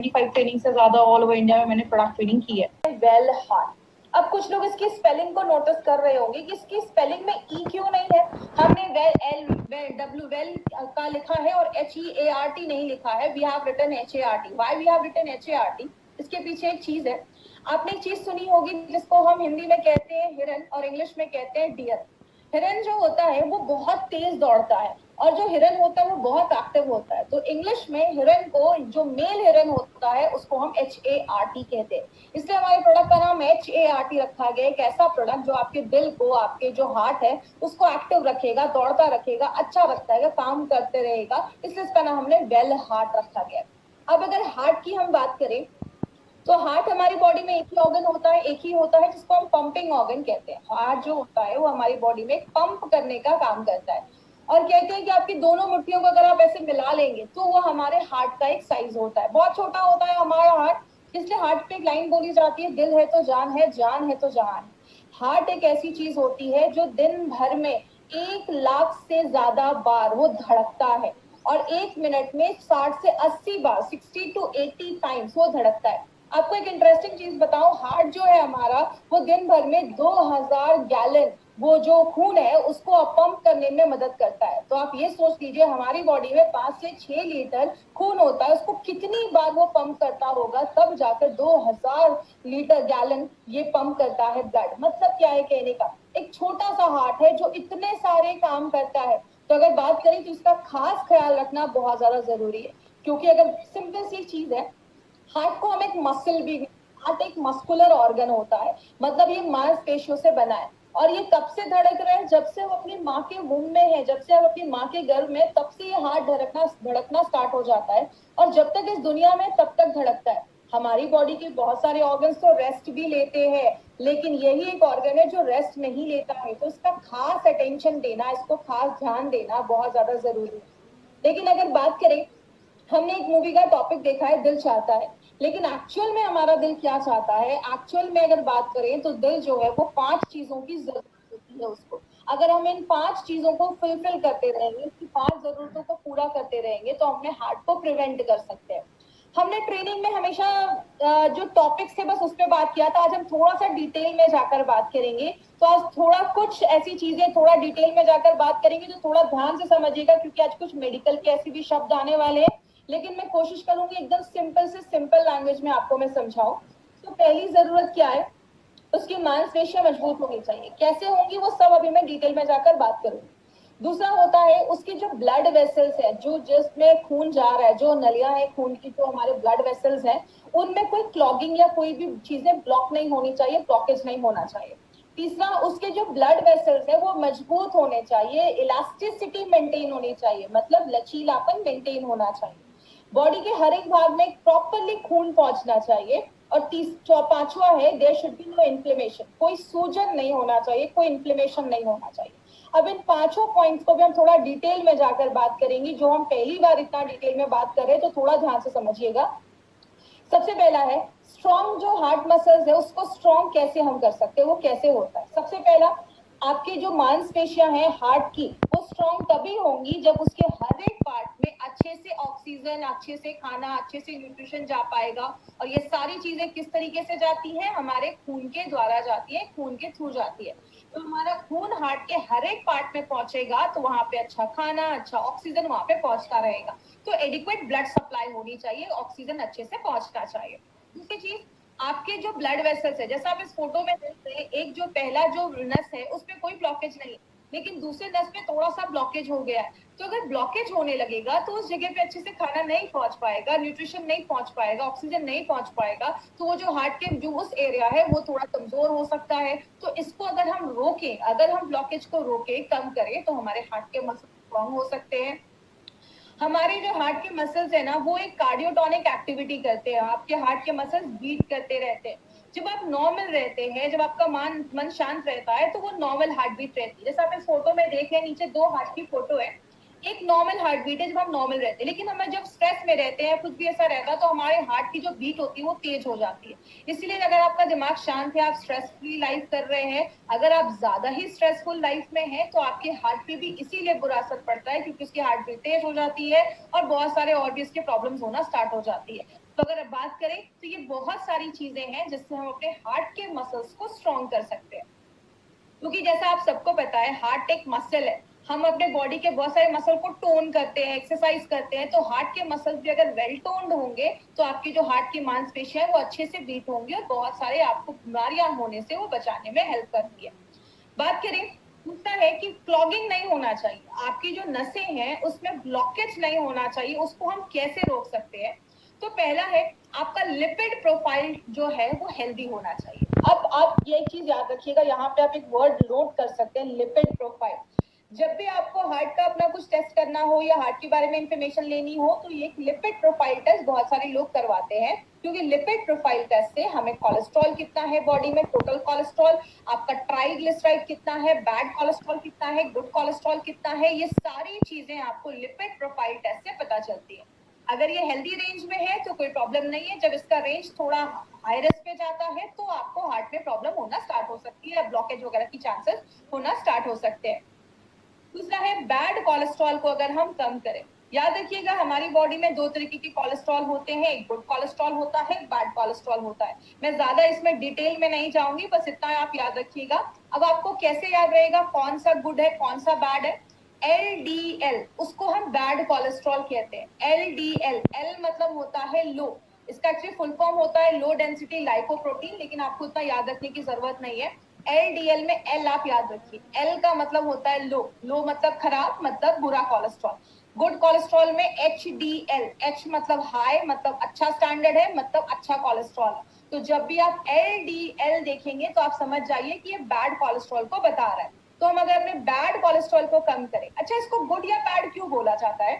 25 training से ज्यादा all over India में मैंने प्रोडक्ट ट्रेनिंग की है। Well heart. अब कुछ लोग इसकी स्पेलिंग को नोटिस कर रहे होंगे कि इसकी स्पेलिंग में ई क्यों नहीं है। हमने well L well W well का लिखा है और HEART नहीं लिखा है। We have written HART। Why we have written HART? इसके पीछे एक चीज है। आपने एक चीज सुनी होगी जिसको हम हिंदी में कहते हैं हिरन और इंग्लिश में कहते हैं डियर। हिरन जो होता है वो बहुत तेज दौड़ता है और जो हिरन होता है वो बहुत एक्टिव होता है। तो इंग्लिश में हिरन को, जो मेल हिरन होता है, उसको हम HART कहते हैं। इसलिए हमारे प्रोडक्ट का नाम HART रखा गया। एक ऐसा प्रोडक्ट जो आपके दिल को, आपके जो हार्ट है उसको एक्टिव रखेगा, दौड़ता रखेगा, अच्छा रखता है, काम करते रहेगा। इसलिए इसका नाम हमने वेल हार्ट रखा गया। अब अगर हार्ट की हम बात करें तो हार्ट हमारी बॉडी में एक ही ऑर्गन होता है, एक ही होता है, जिसको हम पंपिंग ऑर्गन कहते हैं। हार्ट जो होता है वो हमारी बॉडी में पंप करने का काम करता है। और कहते हैं कि आपकी दोनों मुट्ठियों को अगर आप ऐसे मिला लेंगे तो वो हमारे हार्ट का एक साइज होता है। बहुत छोटा होता है हमारा हार्ट, इसलिए हार्ट पे एक लाइन बोली जाती है, दिल है तो जान है, जान है तो जहान है। हार्ट एक ऐसी चीज होती है जो दिन भर में 1 लाख से ज्यादा बार वो धड़कता है और 1 मिनट में 60 से 80 बार, 60 to 80 टाइम्स वो धड़कता है। आपको एक इंटरेस्टिंग चीज बताऊं, हार्ट जो है हमारा वो दिन भर में 2000 गैलन वो जो खून है उसको पंप करने में मदद करता है। तो आप ये सोच लीजिए हमारी बॉडी में 5 से 6 लीटर खून होता है, उसको कितनी बार वो पंप करता होगा, तब जाकर 2000 लीटर गैलन ये पंप करता है ब्लड। मतलब क्या है कहने का, एक छोटा सा हार्ट है जो इतने सारे काम करता है। तो अगर बात करें तो इसका खास ख्याल रखना बहुत ज्यादा जरूरी है, क्योंकि अगर सिंपल सी चीज है, हार्ट को हम एक मसल भी, हार्ट एक मस्कुलर ऑर्गन होता है, मतलब ये मांसपेशियों से बना है। और ये कब से धड़क रहा है? जब से हम अपनी माँ के वुम्ब में है, जब से हम अपनी माँ के गर्भ में, तब से ये हार्ट धड़कना स्टार्ट हो जाता है और जब तक इस दुनिया में तब तक धड़कता है। हमारी बॉडी के बहुत सारे ऑर्गन्स तो रेस्ट भी लेते हैं, लेकिन यही एक ऑर्गन है जो रेस्ट नहीं लेता है। तो इसका खास अटेंशन देना, इसको खास ध्यान देना बहुत ज्यादा जरूरी है। लेकिन अगर बात करें, हमने एक मूवी का टॉपिक देखा है, दिल चाहता है, लेकिन एक्चुअल में हमारा दिल क्या चाहता है? एक्चुअल में अगर बात करें तो दिल जो है वो 5 चीजों की जरूरत होती है उसको। अगर हम इन 5 चीजों को फुलफिल करते रहेंगे, इसकी 5 जरूरतों को पूरा करते रहेंगे, तो अपने हार्ट को प्रिवेंट कर सकते हैं। हमने ट्रेनिंग में हमेशा जो टॉपिक्स थे बस उस पर बात किया था। आज हम थोड़ा सा डिटेल में जाकर बात करेंगे। तो आज थोड़ा कुछ ऐसी चीजें थोड़ा डिटेल में जाकर बात करेंगे, तो थोड़ा ध्यान से समझिएगा, क्योंकि आज कुछ मेडिकल के ऐसे भी शब्द आने वाले हैं, लेकिन मैं कोशिश करूंगी एकदम सिंपल से सिंपल लैंग्वेज में आपको मैं समझाऊं। तो पहली जरूरत क्या है? उसकी मांसपेशियां मजबूत होनी चाहिए। कैसे होंगी वो सब अभी मैं डिटेल में जाकर बात करूंगी। दूसरा होता है उसकी जो ब्लड वेसल्स है, जो जिसमें खून जा रहा है, जो नलियां है खून की, जो हमारे ब्लड वेसल्स हैं, उनमें कोई क्लॉगिंग या कोई भी चीजें ब्लॉक नहीं होनी चाहिए, ब्लॉकेज नहीं होना चाहिए। तीसरा, उसके जो ब्लड वेसल्स है वो मजबूत होने चाहिए, इलास्टिसिटी मेंटेन होनी चाहिए, मतलब लचीलापन मेंटेन होना चाहिए। बॉडी के हर एक भाग में प्रॉपरली खून पहुंचना चाहिए। और पांचवा है, there should be no inflammation, कोई सूजन नहीं होना चाहिए, कोई इन्फ्लेमेशन नहीं होना चाहिए। अब इन 5 पॉइंट्स को भी हम थोड़ा डिटेल में जाकर बात करेंगे, जो हम पहली बार इतना डिटेल में बात कर रहे हैं, तो थोड़ा ध्यान से समझिएगा। सबसे पहला है स्ट्रॉन्ग, जो हार्ट मसल्स है उसको स्ट्रॉन्ग कैसे हम कर सकते हैं, वो कैसे होता है? सबसे पहला, आपकी जो मांसपेशियां हैं हार्ट की, वो स्ट्रॉन्ग तभी होंगी जब उसके हर एक पार्ट में अच्छे से ऑक्सीजन, अच्छे से खाना, अच्छे से न्यूट्रिशन जा पाएगा। और ये सारी चीजें किस तरीके से जाती है? हमारे खून के द्वारा जाती है, खून के थ्रू जाती है। तो हमारा खून हार्ट के हर एक पार्ट में पहुंचेगा तो वहां पे अच्छा खाना, अच्छा ऑक्सीजन वहां पे पहुंचता रहेगा। तो एडिक्वेट ब्लड सप्लाई होनी चाहिए, ऑक्सीजन अच्छे से पहुंचना चाहिए। दूसरी चीज, आपके जो ब्लड वेसल्स है, जैसा आप इस फोटो में देख रहे हैं, एक जो पहला जो नस है उसमें कोई ब्लॉकेज नहीं, लेकिन दूसरे नस में थोड़ा सा ब्लॉकेज हो गया है। तो अगर ब्लॉकेज होने लगेगा तो उस जगह पे अच्छे से खाना नहीं पहुंच पाएगा, न्यूट्रिशन नहीं पहुंच पाएगा, ऑक्सीजन नहीं पहुंच पाएगा, तो वो जो हार्ट के जो उस एरिया है वो थोड़ा कमजोर हो सकता है। तो इसको अगर हम रोकें, अगर हम ब्लॉकेज को रोकें, कम करें, तो हमारे हार्ट के मसल स्ट्रॉन्ग हो सकते हैं। हमारे जो हार्ट के मसल्स है ना, वो एक कार्डियोटोनिक एक्टिविटी करते हैं, आपके हार्ट के मसल्स बीट करते रहते हैं। जब आप नॉर्मल रहते हैं, जब आपका मन शांत रहता है, तो वो नॉर्मल हार्ट बीट रहती है। जैसे आप इस फोटो में देख रहे हैं, नीचे 2 हार्ट की फोटो है। एक नॉर्मल हार्ट बीट है जब हम नॉर्मल रहते हैं, लेकिन हमें जब स्ट्रेस में रहते हैं, कुछ भी ऐसा रहता है, तो हमारे हार्ट की जो बीट होती है वो तेज हो जाती है। इसलिए अगर आपका दिमाग शांत है, आप स्ट्रेस फ्री लाइफ कर रहे हैं, अगर आप ज्यादा ही स्ट्रेसफुल लाइफ में हैं, तो आपके हार्ट पे भी इसीलिए बुरा असर पड़ता है, क्योंकि उसकी हार्ट बीट तेज हो जाती है और बहुत सारे और भी इसके प्रॉब्लम्स होना स्टार्ट हो जाती है। तो अगर अब बात करें तो ये बहुत सारी चीजें हैं जिससे हम अपने हार्ट के मसल्स को स्ट्रॉन्ग कर सकते हैं, क्योंकि जैसा आप सबको पता है हार्ट एक मसल है। हम अपने बॉडी के बहुत सारे मसल को टोन करते हैं, एक्सरसाइज करते हैं, तो हार्ट के मसल्स भी अगर वेल टोन्ड होंगे तो आपकी जो हार्ट की मांसपेशियां है वो अच्छे से बीट होंगी और बहुत सारे आपको बीमारियां होने से वो बचाने में हेल्प करती है। बात करें, दूसरा है कि क्लॉगिंग नहीं होना चाहिए, आपकी जो नसें हैं उसमें ब्लॉकेज नहीं होना चाहिए, उसको हम कैसे रोक सकते हैं? तो पहला है आपका लिपिड प्रोफाइल जो है वो हेल्दी होना चाहिए। अब आप ये चीज याद रखिएगा, यहाँ पे आप एक वर्ड नोट कर सकते हैं, लिपिड प्रोफाइल। जब भी आपको हार्ट का अपना कुछ टेस्ट करना हो या हार्ट के बारे में इंफॉर्मेशन लेनी हो तो ये लिपिड प्रोफाइल टेस्ट बहुत सारे लोग करवाते हैं, क्योंकि लिपिड प्रोफाइल टेस्ट से हमें कोलेस्ट्रॉल कितना है बॉडी में, टोटल कोलेस्ट्रॉल, आपका ट्राइग्लिसराइड कितना है, बैड कोलेस्ट्रॉल कितना है, गुड कोलेस्ट्रॉल कितना है, ये सारी चीजें आपको लिपिड प्रोफाइल टेस्ट से पता चलती है। अगर ये हेल्दी रेंज में है तो कोई प्रॉब्लम नहीं है, जब इसका रेंज थोड़ा हाई रिस्क पे जाता है तो आपको हार्ट में प्रॉब्लम होना स्टार्ट हो सकती है, ब्लॉकेज वगैरह की चांसेस होना स्टार्ट हो सकते हैं। दूसरा है बैड कोलेस्ट्रॉल को अगर हम कम करें। याद रखिएगा हमारी बॉडी में दो तरीके के कोलेस्ट्रॉल होते हैं, एक गुड कोलेस्ट्रॉल होता है, बैड कोलेस्ट्रॉल होता है। मैं ज्यादा इसमें डिटेल में नहीं जाऊंगी, बस इतना आप याद रखिएगा। अब आपको कैसे याद रहेगा कौन सा गुड है कौन सा बैड है? LDL उसको हम बैड कोलेस्ट्रॉल कहते हैं। LDL, L मतलब होता है लो, इसका एक्चुअली फुल फॉर्म होता है लो डेंसिटी लाइपोप्रोटीन, लेकिन आपको इतना याद रखने की जरूरत नहीं है। LDL में L आप याद रखिए, L का मतलब होता है लो, लो मतलब खराब, मतलब बुरा कोलेस्ट्रॉल। गुड कोलेस्ट्रॉल में HDL, H मतलब हाई, मतलब अच्छा स्टैंडर्ड है, मतलब अच्छा कोलेस्ट्रॉल है। तो जब भी आप LDL देखेंगे तो आप समझ जाइए कि ये बैड कोलेस्ट्रॉल को बता रहा है। तो हम अगर अपने बैड कोलेस्ट्रॉल को कम करें, अच्छा इसको गुड या बैड क्यों बोला जाता है?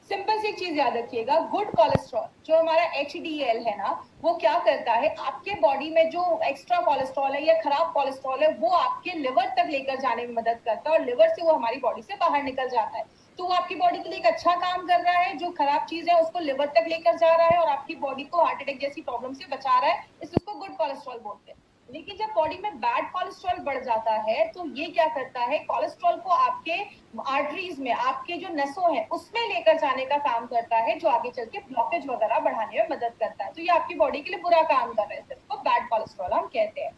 सिंपल सी एक चीज याद रखिएगा, गुड कोलेस्ट्रॉल जो हमारा HDL है ना, वो क्या करता है आपके बॉडी में जो एक्स्ट्रा कोलेस्ट्रॉल है या खराब कोलेस्ट्रॉल है वो आपके लिवर तक लेकर जाने में मदद करता है और लिवर से वो हमारी बॉडी से बाहर निकल जाता है। तो वो आपकी बॉडी के लिए एक अच्छा काम कर रहा है, जो खराब चीज है उसको लिवर तक लेकर जा रहा है और आपकी बॉडी को हार्ट अटैक जैसी प्रॉब्लम से बचा रहा है, इसलिए उसको गुड कोलेस्ट्रॉल बोलते हैं। लेकिन जब बॉडी में बैड कोलेस्ट्रॉल बढ़ जाता है तो ये क्या करता है, कोलेस्ट्रॉल को आपके आर्टरीज में, आपके जो नसों है उसमें लेकर जाने का काम करता है, जो आगे चल के ब्लॉकेज वगैरह बढ़ाने में मदद करता है। तो ये आपकी बॉडी के लिए बुरा काम कर रहा है, इसको बैड कोलेस्ट्रॉल हम कहते हैं।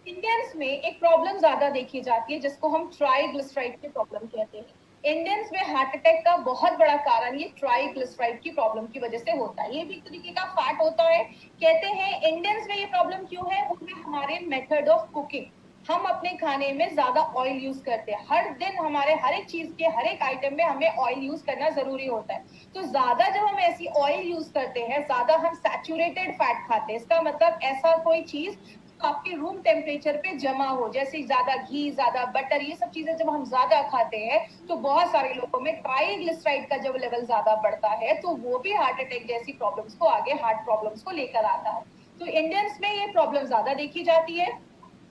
इंडियंस में एक प्रॉब्लम ज्यादा देखी जाती है जिसको हम ट्राइग्लिसराइड की प्रॉब्लम कहते हैं। इंडियंस में हार्ट अटैक का बहुत बड़ा कारण ये ट्राइग्लिसराइड की प्रॉब्लम की वजह से होता है। ये भी एक तरीके का फैट होता है। कहते हैं इंडियंस में ये प्रॉब्लम क्यों है, उसमें हमारे मेथड ऑफ कुकिंग, हम अपने खाने में ज्यादा ऑयल यूज करते हैं। हर दिन हमारे हर एक चीज के हर एक आइटम में हमें ऑयल यूज करना जरूरी होता है। तो ज्यादा जब हम ऐसी ऑयल यूज करते हैं, ज्यादा हम सैचुरेटेड फैट खाते हैं, इसका मतलब ऐसा कोई चीज आपके रूम टेम्परेचर पे जमा हो, जैसे ज्यादा घी, ज्यादा बटर, ये सब चीजें जब हम ज्यादा खाते हैं तो बहुत सारे लोगों में ट्राइग्लिसराइड का जब लेवल ज्यादा बढ़ता है तो वो भी हार्ट अटैक जैसी प्रॉब्लम्स को, आगे हार्ट प्रॉब्लम्स को लेकर आता है। तो इंडियंस में ये प्रॉब्लम ज्यादा देखी जाती है।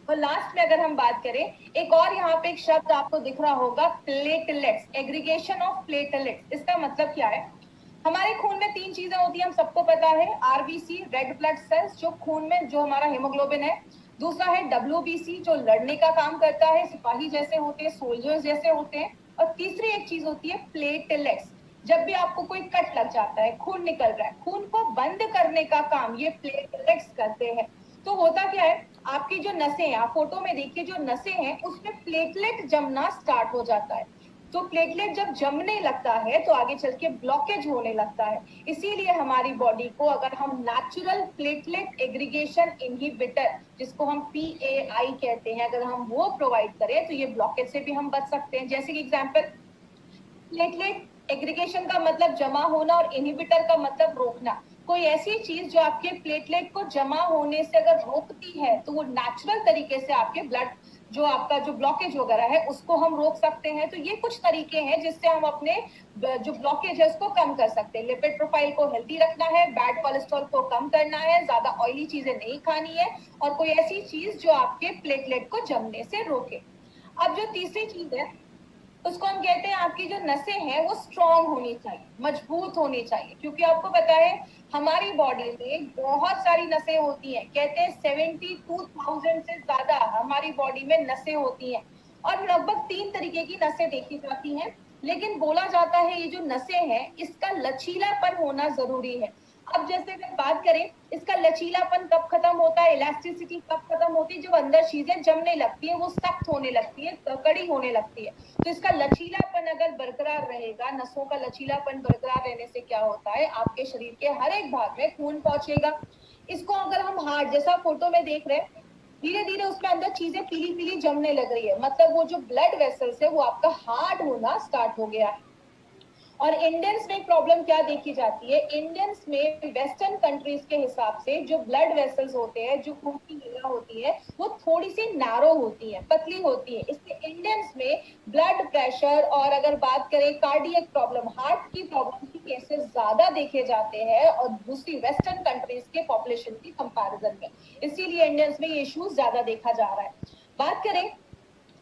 और लास्ट में अगर हम बात करें, एक और यहाँ पे एक शब्द आपको दिख रहा होगा, प्लेटलेट्स, एग्रीगेशन ऑफ प्लेटलेट्स। इसका मतलब क्या है? हमारे खून में तीन चीजें होती है, हम सबको पता है, RBC रेड ब्लड सेल्स जो खून में जो हमारा हेमोग्लोबिन है, दूसरा है WBC जो लड़ने का काम करता है, सिपाही जैसे होते हैं, सोल्जर्स जैसे होते हैं, और तीसरी एक चीज होती है प्लेटलेट्स। जब भी आपको कोई कट लग जाता है, खून निकल रहा है, खून को बंद करने का काम ये प्लेटलेट्स करते हैं। तो होता क्या है, आपकी जो नसें हैं, आप फोटो में देखिए, जो नसें हैं उसमें प्लेटलेट जमना स्टार्ट हो जाता है। तो प्लेटलेट जब जमने लगता है तो आगे चल के ब्लॉकेज होने लगता है। इसीलिए हमारी बॉडी को अगर हम नेचुरल प्लेटलेट एग्रीगेशन इनहिबिटर, जिसको हम PAI कहते हैं, अगर हम वो प्रोवाइड करें तो ये ब्लॉकेज से भी हम बच सकते हैं। जैसे कि एग्जाम्पल, प्लेटलेट एग्रीगेशन का मतलब जमा होना और इनहिबिटर का मतलब रोकना। कोई ऐसी चीज जो आपके प्लेटलेट को जमा होने से अगर रोकती है तो वो नेचुरल तरीके से आपके ब्लड, जो आपका जो ब्लॉकेज वगैरह है उसको हम रोक सकते हैं। तो ये कुछ तरीके हैं जिससे हम अपने जो ब्लॉकेज है उसको कम कर सकते हैं। लिपिड प्रोफाइल को हेल्दी रखना है, बैड कोलेस्ट्रॉल को कम करना है, ज्यादा ऑयली चीजें नहीं खानी है, और कोई ऐसी चीज जो आपके प्लेटलेट को जमने से रोके। अब जो तीसरी चीज है उसको हम कहते हैं, आपकी जो नसें हैं वो स्ट्रांग होनी चाहिए, मजबूत होनी चाहिए, क्योंकि आपको पता है हमारी बॉडी में बहुत सारी नसें होती हैं। कहते हैं 72,000 से ज्यादा हमारी बॉडी में नसें होती हैं, और लगभग तीन तरीके की नसें देखी जाती हैं। लेकिन बोला जाता है ये जो नसें हैं इसका लचीलापन होना जरूरी है। अब जैसे अगर बात करें इसका लचीलापन कब खत्म होता है, इलास्टिसिटी कब खत्म होती है, जब अंदर चीजें जमने लगती है, वो सख्त होने लगती है, कड़ी होने लगती है। तो इसका लचीलापन अगर बरकरार रहेगा, नसों का लचीलापन बरकरार रहने से क्या होता है, आपके शरीर के हर एक भाग में खून पहुंचेगा। इसको अगर हम हार्ट जैसा फोटो में देख रहे हैं, धीरे धीरे उसमें अंदर चीजें पीली पीली जमने लग रही है, मतलब वो जो ब्लड वेसल्स है वो आपका हार्ड होना स्टार्ट हो गया है। और इंडियंस में प्रॉब्लम क्या देखी जाती है, इंडियंस में वेस्टर्न कंट्रीज के हिसाब से जो ब्लड वेसल्स होते हैं, जो खून की नलियां होती है, वो थोड़ी सी नैरो होती है, पतली होती है। इसलिए इंडियंस में ब्लड प्रेशर और अगर बात करें कार्डियक प्रॉब्लम, हार्ट की प्रॉब्लम की केसेस ज्यादा देखे जाते हैं और दूसरी वेस्टर्न कंट्रीज के पॉपुलेशन की कंपैरिजन में, इसीलिए इंडियंस में ये इश्यूज ज्यादा देखा जा रहा है। बात करें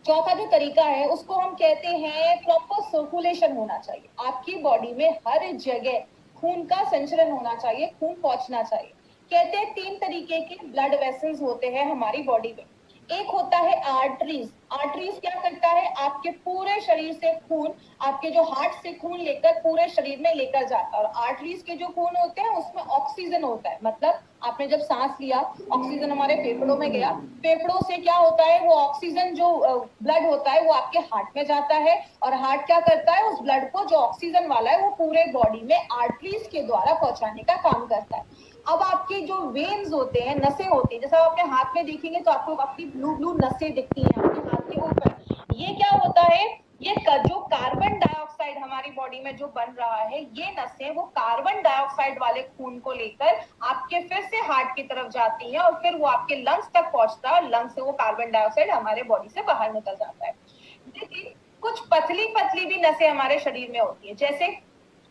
चौथा जो तरीका है उसको हम कहते हैं प्रॉपर सर्कुलेशन होना चाहिए। आपकी बॉडी में हर जगह खून का संचरण होना चाहिए, खून पहुंचना चाहिए। कहते हैं 3 तरीके के ब्लड वेसल्स होते हैं हमारी बॉडी में। एक होता है आर्टरीज। आर्टरीज क्या करता है, आपके पूरे शरीर से खून, आपके जो हार्ट से खून लेकर पूरे शरीर में लेकर जाता है। और आर्टरीज के जो खून होते हैं उसमें ऑक्सीजन होता है, मतलब आपने जब सांस लिया ऑक्सीजन हमारे फेफड़ों में गया, फेफड़ों से क्या होता है, वो ऑक्सीजन जो ब्लड होता है वो आपके हार्ट में जाता है, और हार्ट क्या करता है, उस ब्लड को जो ऑक्सीजन वाला है वो पूरे बॉडी में आर्टरीज के द्वारा पहुंचाने का काम करता है। अब आपके जो वेन्स होते हैं, नसें होती है, जैसा आप अपने हाथ में देखेंगे तो आपको अपनी ब्लू ब्लू नसें दिखती हैं आपके हाथ के ऊपर। ये क्या होता है, ये जो कार्बन डाइऑक्साइड हमारी बॉडी में जो बन रहा है, ये नसें वो कार्बन डाइऑक्साइड वाले खून को लेकर आपके फिर से हार्ट की तरफ जाती हैं और फिर वो आपके लंग्स तक पहुंचता है और लंग्स से वो कार्बन डाइऑक्साइड हमारे बॉडी से बाहर निकल जाता है। लेकिन कुछ पतली पतली भी नसें हमारे शरीर में होती है, जैसे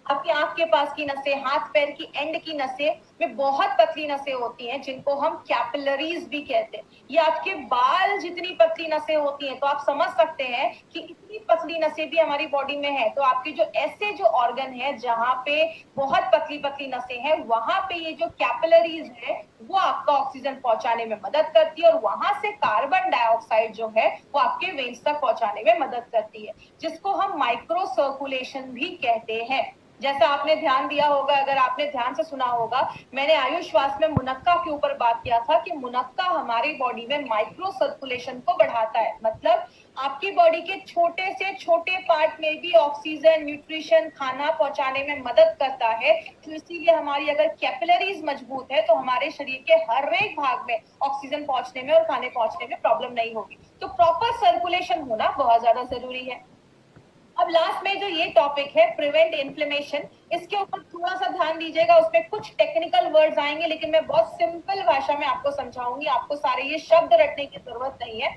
आपकी आंख के पास की नसें, हाथ पैर की एंड की नसें में बहुत पतली नसें होती हैं जिनको हम कैपिलरीज भी कहते हैं। ये आपके बाल जितनी पतली नसें होती हैं, तो आप समझ सकते हैं कि इतनी पतली नसें भी हमारी बॉडी में है। तो आपके जो ऐसे जो ऑर्गन है जहां पे बहुत पतली पतली नसें हैं, वहां पे ये जो कैपिलरीज है वो आपका ऑक्सीजन पहुंचाने में मदद करती है और वहां से कार्बन डाइऑक्साइड जो है वो आपके वेन्स तक पहुंचाने में मदद करती है, जिसको हम माइक्रो सर्कुलेशन भी कहते हैं। जैसा आपने ध्यान दिया होगा, अगर आपने ध्यान से सुना होगा, मैंने आयुष श्वास में मुनक्का के ऊपर बात किया था कि मुनक्का हमारी बॉडी में माइक्रो सर्कुलेशन को बढ़ाता है, मतलब आपकी बॉडी के छोटे से छोटे पार्ट में भी ऑक्सीजन, न्यूट्रिशन, खाना पहुंचाने में मदद करता है। तो इसीलिए हमारी अगर कैपिलरीज मजबूत है तो हमारे शरीर के हर एक भाग में ऑक्सीजन पहुंचने में और खाने पहुंचने में प्रॉब्लम नहीं होगी। तो प्रॉपर सर्कुलेशन होना बहुत ज्यादा जरूरी है। अब लास्ट में जो ये टॉपिक है प्रिवेंट इन्फ्लेमेशन, इसके ऊपर थोड़ा सा ध्यान दीजिएगा, उसमें कुछ टेक्निकल वर्ड्स आएंगे लेकिन मैं बहुत सिंपल भाषा में आपको समझाऊंगी, आपको सारे ये शब्द रटने की जरूरत नहीं है।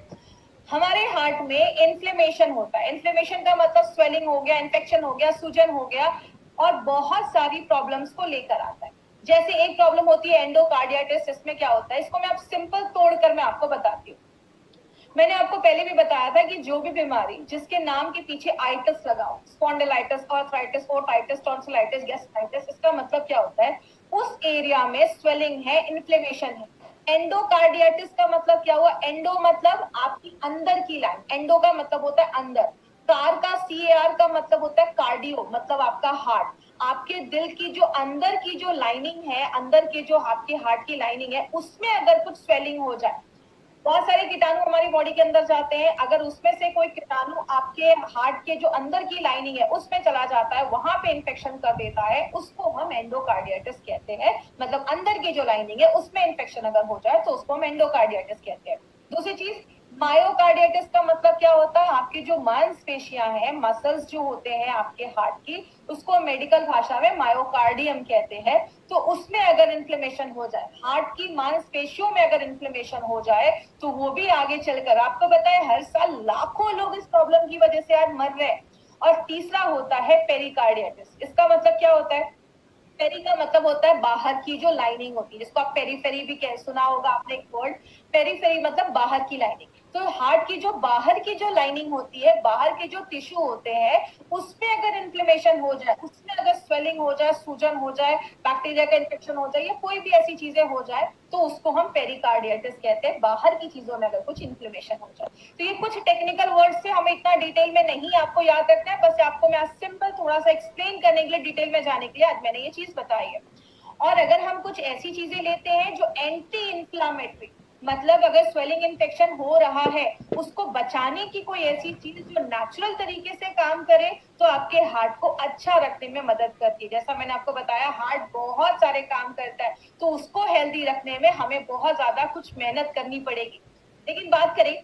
हमारे हार्ट में इन्फ्लेमेशन होता है, इन्फ्लेमेशन का मतलब स्वेलिंग हो गया, इन्फेक्शन हो गया, सूजन हो गया और बहुत सारी प्रॉब्लम्स को लेकर आता है। जैसे एक प्रॉब्लम होती है एंडोकार्डियाटिस, इसमें क्या होता है, इसको मैं आप सिंपल तोड़कर मैं आपको बताती हूँ। मैंने आपको पहले भी बताया था कि जो भी बीमारी जिसके नाम के पीछे आइटिस लगा हो, spondylitis, arthritis, otitis, tonsillitis, gastritis, इसका मतलब क्या होता है, उस एरिया में स्वेलिंग है, इन्फ्लेमेशन है। एंडोकार्डियाटिस का मतलब क्या हुआ, एंडो मतलब आपकी अंदर की लाइन, एंडो का मतलब होता है अंदर, कार का CAR का मतलब होता है कार्डियो, मतलब आपका हार्ट। आपके दिल की जो अंदर की जो लाइनिंग है, अंदर के जो आपके हार्ट की लाइनिंग है, उसमें अगर कुछ स्वेलिंग हो जाए, बहुत सारे कीटाणु हमारी बॉडी के अंदर जाते हैं, अगर उसमें से कोई कीटाणु आपके हार्ट के जो अंदर की लाइनिंग है उसमें चला जाता है, वहां पे इन्फेक्शन कर देता है, उसको हम एंडोकार्डियाटिस कहते हैं। मतलब अंदर की जो लाइनिंग है उसमें इन्फेक्शन अगर हो जाए तो उसको हम एंडोकार्डियाटिस कहते हैं। दूसरी चीज, मायोकार्डियाटिस का मतलब क्या होता है, आपकी जो मांसपेशियां हैं, मसल्स जो होते हैं आपके हार्ट की, उसको मेडिकल भाषा में मायोकार्डियम कहते हैं। तो उसमें अगर इन्फ्लेमेशन हो जाए, हार्ट की मांसपेशियों में अगर इन्फ्लेमेशन हो जाए, तो वो भी आगे चलकर, आपको बताए हर साल लाखों लोग इस प्रॉब्लम की वजह से आज मर रहे हैं। और तीसरा होता है पेरिकार्डियाटिस, इसका मतलब क्या होता है, पेरी का मतलब होता है बाहर की जो लाइनिंग होती है, जिसको आप पेरीफेरी भी कह सुना होगा आपने एक वर्ड। पेरीफेरी मतलब बाहर की लाइनिंग। तो हार्ट की जो बाहर की जो लाइनिंग होती है, बाहर के जो टिश्यू होते हैं, उसमें अगर इन्फ्लेमेशन हो जाए, उसमें अगर स्वेलिंग हो जाए, सूजन हो जाए, बैक्टीरिया का इन्फेक्शन हो जाए या कोई भी ऐसी चीजें हो जाए, तो उसको हम पेरिकार्डियटिस कहते हैं, बाहर की चीजों में अगर कुछ इन्फ्लेमेशन हो जाए। तो ये कुछ टेक्निकल वर्ड्स से हमें इतना डिटेल में नहीं आपको याद रखना है, बस आपको मैं सिंपल थोड़ा सा एक्सप्लेन करने के लिए, डिटेल में जाने के लिए आज मैंने ये चीज बताई है। और अगर हम कुछ ऐसी चीजें लेते हैं जो एंटी इंफ्लामेटरी, मतलब अगर स्वेलिंग इन्फेक्शन हो रहा है, उसको बचाने की कोई ऐसी चीज जो नेचुरल तरीके से काम करे, तो आपके हार्ट को अच्छा रखने में मदद करती है। जैसा मैंने आपको बताया, हार्ट बहुत सारे काम करता है, तो उसको हेल्दी रखने में हमें बहुत ज्यादा कुछ मेहनत करनी पड़ेगी। लेकिन बात करें,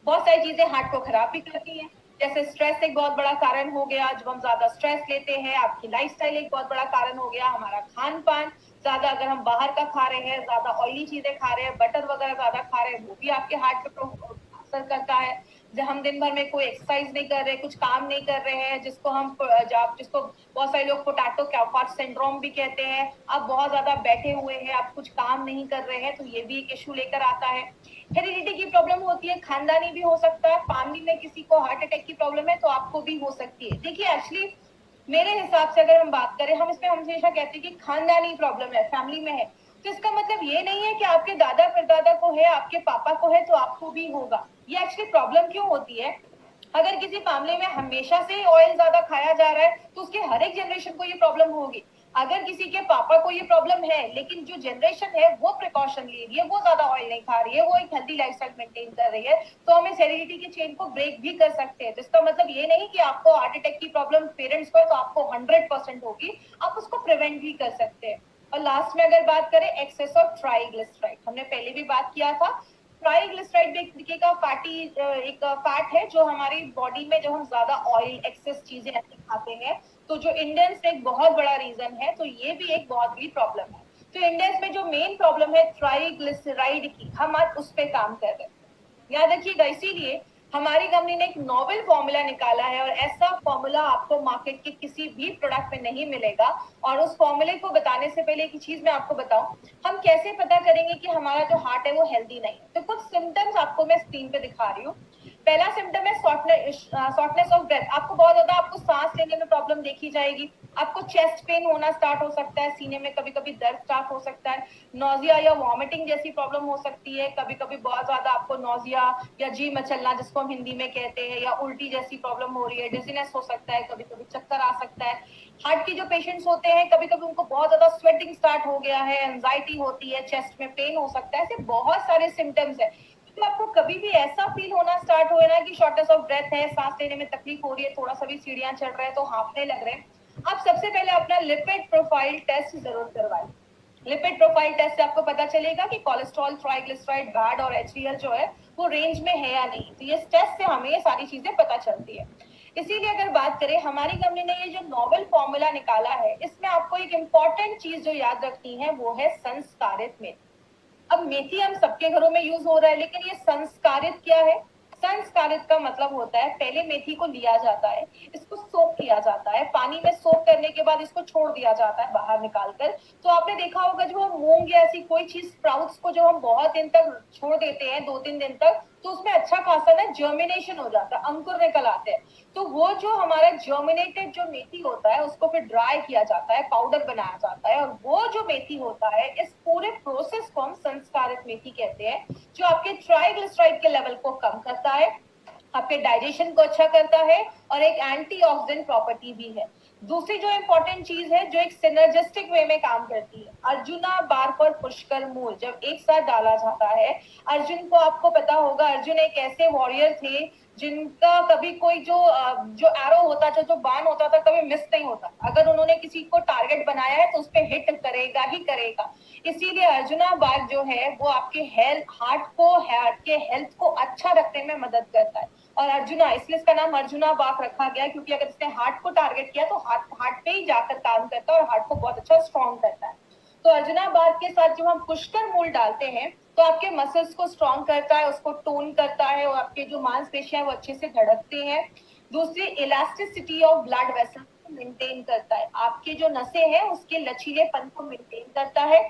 बहुत सारी चीजें हार्ट को खराब भी करती हैं, जैसे स्ट्रेस एक बहुत बड़ा कारण हो गया, जब हम ज्यादा स्ट्रेस लेते हैं, आपकी लाइफस्टाइल एक बहुत बड़ा कारण हो गया, हमारा खान पान ज्यादा अगर हम बाहर का खा रहे हैं, ज्यादा ऑयली चीजें खा रहे हैं, बटर वगैरह ज्यादा खा रहे हैं, वो भी आपके हार्ट पे असर करता है। जब हम दिन भर में कोई एक्सरसाइज नहीं कर रहे, कुछ काम नहीं कर रहे हैं, जिसको बहुत सारे लोग पोटैटो कैफार्ट सिंड्रोम भी कहते हैं, आप बहुत ज्यादा बैठे हुए हैं, आप कुछ काम नहीं कर रहे हैं, तो ये भी एक इशू लेकर आता है। हेरिडिटी की प्रॉब्लम होती है, खानदानी भी हो सकता है, फैमिली में किसी को हार्ट अटैक की प्रॉब्लम है तो आपको भी हो सकती है। देखिए एक्चुअली मेरे हिसाब से अगर हम बात करें, हम इसमें हमेशा कहते हैं कि खानदानी प्रॉब्लम है, फैमिली में है, तो इसका मतलब ये नहीं है कि आपके दादा परदादा को है, आपके पापा को है तो आपको भी होगा। ये एक्चुअली प्रॉब्लम क्यों होती है, अगर किसी फैमिली में हमेशा से ऑयल ज्यादा खाया जा रहा है तो उसके हर एक जनरेशन को ये प्रॉब्लम होगी। अगर किसी के पापा को ये प्रॉब्लम है, लेकिन जो जनरेशन है वो प्रिकॉशन ले रही है, वो ज्यादा ऑयल नहीं खा रही है, वो एक हेल्दी लाइफस्टाइल मेंटेन कर रही है, तो हम इस हेरिडिटी की चेन को ब्रेक भी कर सकते हैं। तो इसका मतलब ये नहीं कि आपको हार्ट अटैक की प्रॉब्लम पेरेंट्स को है तो आपको 100% होगी, आप उसको प्रिवेंट भी कर सकते हैं। और लास्ट में अगर बात करें एक्सेस ऑफ ट्राइग्लिसराइड, हमने पहले भी बात किया था। ट्राइग्लिसराइड भी एक तरीके का एक फैट है जो हमारी बॉडी में, जब हम ज्यादा ऑयल एक्सेस चीजें ऐसी खाते हैं, तो जो इंडियंस एक बहुत बड़ा रीजन है, तो ये भी एक बहुत बड़ी प्रॉब्लम है। तो इंडियंस में जो मेन प्रॉब्लम है ट्राइग्लिसराइड की, हम आज उस पर काम कर रहे हैं, याद रखिएगा। इसीलिए हमारी कंपनी ने एक नोवेल फॉर्मूला निकाला है, और ऐसा फॉर्मूला आपको मार्केट के किसी भी प्रोडक्ट में नहीं मिलेगा। और उस फॉर्मूले को बताने से पहले एक चीज मैं आपको बताऊं, हम कैसे पता करेंगे कि हमारा जो हार्ट है वो हेल्दी नहीं है। तो कुछ सिम्टम्स आपको मैं स्क्रीन पे दिखा रही हूँ। पहला सिम्टम है शॉर्टनेस ऑफ ब्रेथ, आपको बहुत ज्यादा आपको सांस लेने में प्रॉब्लम देखी जाएगी, आपको चेस्ट पेन होना स्टार्ट हो सकता है, सीने में कभी कभी दर्द स्टार्ट हो सकता है, नोजिया या वॉमिटिंग जैसी प्रॉब्लम हो सकती है, कभी कभी बहुत ज्यादा आपको नोजिया या जी मचलना जिसको हम हिंदी में कहते हैं, या उल्टी जैसी प्रॉब्लम हो रही है, डिजीनेस हो सकता है, कभी कभी चक्कर आ सकता है। हार्ट की जो पेशेंट्स होते हैं, कभी कभी उनको बहुत ज्यादा स्वेटिंग स्टार्ट हो गया है, एंजाइटी होती है, चेस्ट में पेन हो सकता है, ऐसे बहुत सारे सिम्टम्स है। तो आपको कभी भी ऐसा फील होना स्टार्ट हो ना कि शॉर्टनेस ऑफ ब्रेथ है, सांस लेने में तकलीफ हो रही है, थोड़ा सा भी सीढ़ियां चढ़ रहे हैं तो हांफने लग रहे हैं, आप सबसे पहले अपना लिपिड प्रोफाइल टेस्ट जरूर करवाएं। लिपिड प्रोफाइल टेस्ट से आपको पता चलेगा कि कोलेस्ट्रॉल, ट्राइग्लिसराइड, बैड और एचडीएल जो है वो रेंज में है या नहीं। तो ये टेस्ट से हमें ये सारी चीजें पता चलती है। इसीलिए अगर बात करें, हमारी कंपनी ने ये जो नोवेल फॉर्मूला निकाला है, इसमें आपको एक इम्पॉर्टेंट चीज जो याद रखनी है वो है संस्कारित मेथी। अब मेथी हम सबके घरों में यूज हो रहा है, लेकिन ये संस्कारित क्या है? संस्कारित का मतलब होता है पहले मेथी को लिया जाता है, इसको सोक किया जाता है, पानी में सोक करने के बाद इसको छोड़ दिया जाता है बाहर निकाल कर। तो आपने देखा होगा जो हम मूंग या ऐसी कोई चीज स्प्राउट्स को जो हम बहुत दिन तक छोड़ देते हैं, 2-3 दिन तक, तो उसमें अच्छा खासा ना जर्मिनेशन हो जाता है, अंकुर निकल आते हैं। तो वो जो हमारा जर्मिनेटेड जो मेथी होता है उसको फिर ड्राई किया जाता है, पाउडर बनाया जाता है, और वो जो मेथी होता है, इस पूरे प्रोसेस को हम संस्कारित मेथी कहते हैं, जो आपके ट्राइग्लिसराइड के लेवल को कम करता है, आपके डाइजेशन को अच्छा करता है, और एक एंटीऑक्सीडेंट प्रॉपर्टी भी है। दूसरी जो इंपॉर्टेंट चीज है जो एक सिनर्जिस्टिक वे में काम करती है, अर्जुना बार्क और पुष्कर मूल जब एक साथ डाला जाता है, अर्जुन को आपको पता होगा, अर्जुन एक ऐसे वॉरियर थे जिनका कभी कोई जो एरो होता था, जो बाण होता था, कभी मिस नहीं होता। अगर उन्होंने किसी को टारगेट बनाया है तो उस पर हिट करेगा ही करेगा। इसीलिए अर्जुना बार्क जो है वो आपके हार्ट के हेल्थ को अच्छा रखने में मदद करता है। और अर्जुना, इसलिए इसका नाम अर्जुना बार्क रखा गया, क्योंकि अगर इसने हार्ट को टारगेट किया तो हार्ट पे ही जाकर काम करता है और हार्ट को बहुत अच्छा स्ट्रॉन्ग करता है। तो अर्जुना बार्क के साथ जब हम पुष्कर मूल डालते हैं तो आपके मसल्स को स्ट्रॉन्ग करता है, उसको टोन करता है, और आपके जो मांसपेशियां वो अच्छे से धड़कते हैं। दूसरी, इलास्टिसिटी ऑफ ब्लड वेसल को मेंटेन करता है, आपके जो नसें हैं उसके लचीलेपन को मेंटेन करता है।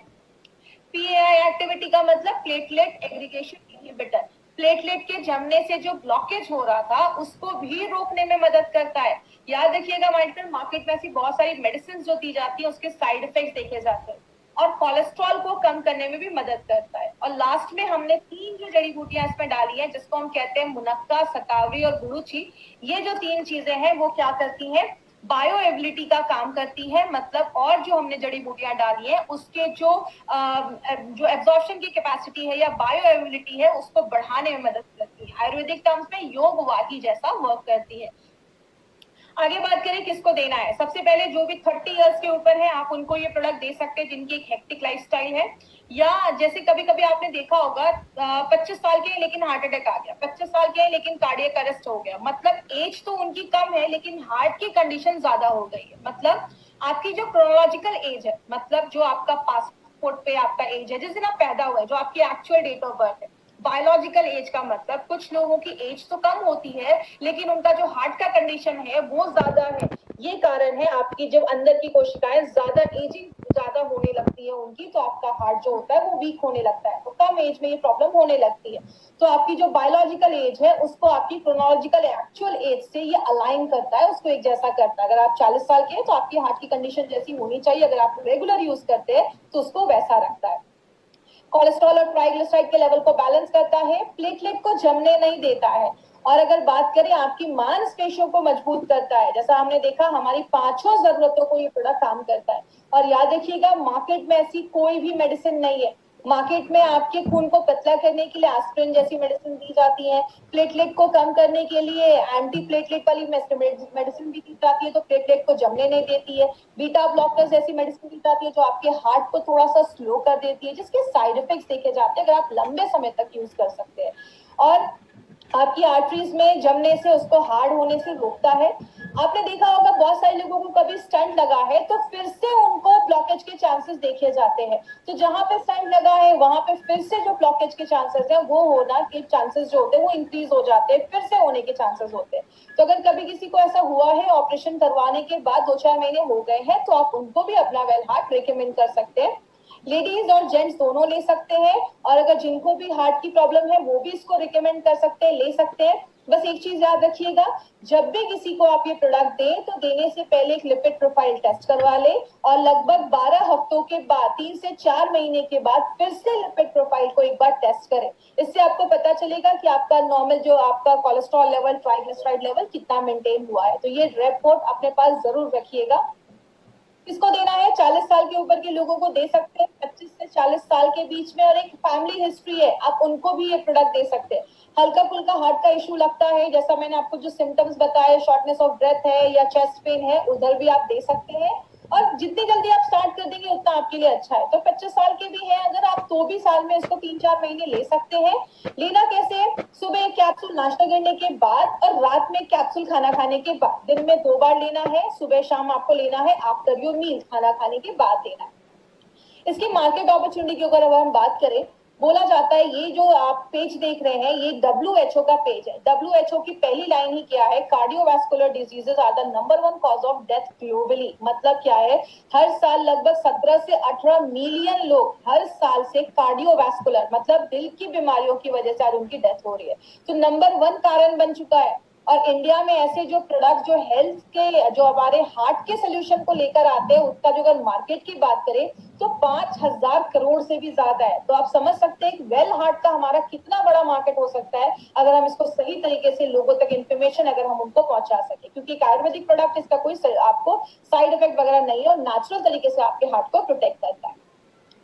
PAI एक्टिविटी का मतलब प्लेटलेट एग्रीगेशन इनहिबिटर, प्लेटलेट के जमने से जो ब्लॉकेज हो रहा था उसको भी रोकने में मदद करता है। याद रखिएगा माइंड, मार्केट में ऐसी बहुत सारी मेडिसिन जो दी जाती है उसके साइड इफेक्ट देखे जाते हैं, और कोलेस्ट्रॉल को कम करने में भी मदद करता है। और लास्ट में हमने 3 जो जड़ी बूटियां इसमें डाली हैं जिसको हम कहते हैं मुनक्का, शतावरी और गुरुची। ये जो 3 चीजें हैं वो क्या करती हैं, बायो एबिलिटी का काम करती है, मतलब और जो हमने जड़ी बूटियां डाली है उसके जो एब्जॉर्प्शन की कैपेसिटी है या बायो एबिलिटी है उसको बढ़ाने में मदद करती है। आयुर्वेदिक टर्म्स में योगवाही जैसा वर्क करती है। आगे बात करें किसको देना है, सबसे पहले जो भी 30 इयर्स के ऊपर है आप उनको ये प्रोडक्ट दे सकते हैं जिनकी एक हेक्टिक लाइफस्टाइल है, या जैसे कभी कभी आपने देखा होगा 25 साल के हैं लेकिन हार्ट अटैक आ गया, 25 साल के हैं लेकिन कार्डियक अरेस्ट हो गया, मतलब एज तो उनकी कम है लेकिन हार्ट की कंडीशन ज्यादा हो गई है। मतलब आपकी जो क्रोनोलॉजिकल एज है, मतलब जो आपका पासपोर्ट पे आपका एज है जिस दिन आप पैदा हुए, जो आपकी एक्चुअल डेट ऑफ बर्थ है। बायोलॉजिकल एज का मतलब कुछ लोगों की एज तो कम होती है लेकिन उनका जो हार्ट का कंडीशन है वो ज्यादा है। ये कारण है आपकी जब अंदर की कोशिकाएं ज्यादा एजिंग ज्यादा होने लगती है उनकी, तो आपका हार्ट जो होता है वो वीक होने लगता है, तो कम एज में ये प्रॉब्लम होने लगती है। तो आपकी जो बायोलॉजिकल एज है उसको आपकी क्रोनोलॉजिकल एक्चुअल एज से ये अलाइन करता है, उसको एक जैसा करता है। अगर आप 40 साल के हैं तो आपकी हार्ट की कंडीशन जैसी होनी चाहिए, अगर आप रेगुलर यूज करते हैं तो उसको वैसा रखता है। कोलेस्ट्रॉल और ट्राइग्लिसराइड के लेवल को बैलेंस करता है, प्लेटलेट को जमने नहीं देता है, और अगर बात करें आपकी मांसपेशियों को मजबूत करता है। जैसा हमने देखा हमारी 5 जरूरतों को ये प्रोडक्ट काम करता है। और याद रखिएगा मार्केट में ऐसी कोई भी मेडिसिन नहीं है, मार्केट में आपके खून को पतला करने के लिए एस्पिरिन जैसी मेडिसिन दी जाती है, प्लेटलेट को कम करने के लिए एंटी प्लेटलेट वाली मेडिसिन भी दी जाती है तो प्लेटलेट को जमने नहीं देती है, बीटा ब्लॉकर्स जैसी मेडिसिन दी जाती है जो आपके हार्ट को थोड़ा सा स्लो कर देती है जिसके साइड इफेक्ट्स देखे जाते हैं अगर आप लंबे समय तक यूज कर सकते हैं, और आपकी आर्टरीज में जमने से उसको हार्ड होने से रोकता है। आपने देखा होगा बहुत सारे लोगों को कभी स्टंट लगा है तो फिर से उनको ब्लॉकेज के चांसेस देखे जाते हैं, तो जहां पे स्टंट लगा है वहां पे फिर से जो ब्लॉकेज के चांसेस है वो होना के चांसेस जो होते हैं वो इंक्रीज हो जाते हैं, फिर से होने के चांसेस होते हैं। तो अगर कभी किसी को ऐसा हुआ है ऑपरेशन करवाने के बाद 2-4 महीने हो गए हैं तो आप उनको भी अपना वेल हार्ट रिकमेंड कर सकते हैं। लेडीज और जेंट्स दोनों ले सकते हैं, और अगर जिनको भी हार्ट की प्रॉब्लम है वो भी इसको रिकमेंड कर सकते हैं, ले सकते हैं। बस एक चीज याद रखिएगा, जब भी किसी को आप ये प्रोडक्ट दें तो देने से पहले एक लिपिड प्रोफाइल टेस्ट करवा ले, और लगभग 12 हफ्तों के बाद 3 से 4 महीने के बाद फिर से लिपिड प्रोफाइल को एक बार टेस्ट करें। इससे आपको पता चलेगा कि आपका नॉर्मल जो आपका कोलेस्ट्रॉल लेवल, ट्राइग्लिसराइड लेवल कितना मेंटेन हुआ है। तो ये रिपोर्ट अपने पास जरूर रखिएगा। किसको देना है, 40 साल के ऊपर के लोगों को दे सकते हैं, 25 से 40 साल के बीच में, और एक फैमिली हिस्ट्री है आप उनको भी ये प्रोडक्ट दे सकते हैं। हल्का फुल्का हार्ट का इशू लगता है, जैसा मैंने आपको जो सिम्टम्स बताए, शॉर्टनेस ऑफ ब्रेथ है या चेस्ट पेन है, उधर भी आप दे सकते हैं, और जितनी जल्दी आप स्टार्ट कर देंगे उतना आपके लिए अच्छा है। तो 25 साल के भी हैं अगर आप तो भी साल में इसको 3-4 महीने ले सकते हैं। लेना कैसे, सुबह एक कैप्सूल नाश्ता करने के बाद और रात में कैप्सूल खाना खाने के बाद, दिन में 2 बार लेना है, सुबह शाम आपको लेना है, आफ्टर योर मील खाना खाने के बाद लेना है। इसकी मार्केट अपॉर्चुनिटी की अगर हम बात करें, बोला जाता है ये जो आप पेज देख रहे हैं ये WHO का पेज है। WHO की पहली लाइन ही क्या है, cardiovascular diseases are the number 1 cause of death globally. मतलब क्या है, हर साल लगभग 17 से 18 मिलियन लोग हर साल से कार्डियोवास्कुलर मतलब दिल की बीमारियों की वजह से आज उनकी डेथ हो रही है, तो नंबर 1 कारण बन चुका है। और इंडिया में ऐसे जो प्रोडक्ट जो हेल्थ के जो हमारे हार्ट के सोल्यूशन को लेकर आते हैं उसका जो अगर मार्केट की बात करें तो 5,000 करोड़ से भी ज्यादा है। तो आप समझ सकते हैं वेल हार्ट का हमारा कितना बड़ा मार्केट हो सकता है अगर हम इसको सही तरीके से लोगों तक इन्फॉर्मेशन अगर हम उनको पहुंचा सके, क्योंकि एक आयुर्वेदिक प्रोडक्ट इसका कोई आपको साइड इफेक्ट वगैरह नहीं है और नेचुरल तरीके से आपके हार्ट को प्रोटेक्ट करता है।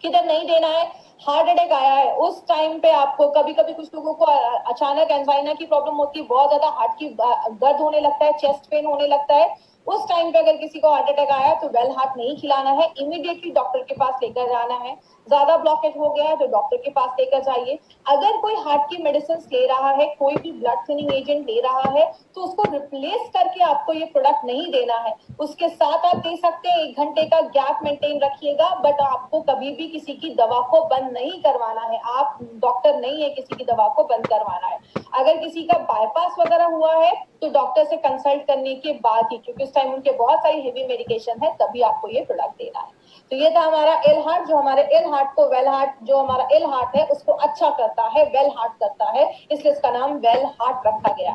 किधर नहीं देना है, हार्ट अटैक आया है उस टाइम पे आपको, कभी कभी कुछ लोगों को अचानक एंजाइना की प्रॉब्लम होती है, बहुत ज्यादा हार्ट की दर्द होने लगता है, चेस्ट पेन होने लगता है, उस टाइम पे अगर किसी को हार्ट अटैक आया है तो वेल हार्ट नहीं खिलाना है, इमीडिएटली डॉक्टर के पास लेकर जाना है। ज्यादा ब्लॉकेज हो गया है तो डॉक्टर के पास लेकर जाइए। अगर कोई हार्ट की मेडिसिन ले रहा है, कोई भी ब्लड थिनिंग एजेंट ले रहा है तो उसको रिप्लेस करके आपको ये प्रोडक्ट नहीं देना है, उसके साथ आप दे सकते हैं, 1 घंटे का गैप मेंटेन रखिएगा, बट आपको कभी भी किसी की दवा को बंद नहीं करवाना है, आप डॉक्टर नहीं है किसी की दवा को बंद करवाना है। अगर किसी का बाईपास वगैरह हुआ है तो डॉक्टर से कंसल्ट करने के बाद ही, क्योंकि टाइम उनके बहुत सारी हेवी मेडिकेशन है, तभी आपको ये प्रोडक्ट देना है। तो ये था हमारा एल हार्ट, जो हमारे एल हार्ट को वेल हार्ट, जो हमारा एल हार्ट है उसको अच्छा करता है, वेल हार्ट करता है, इसलिए इसका नाम वेल हार्ट रखा गया है।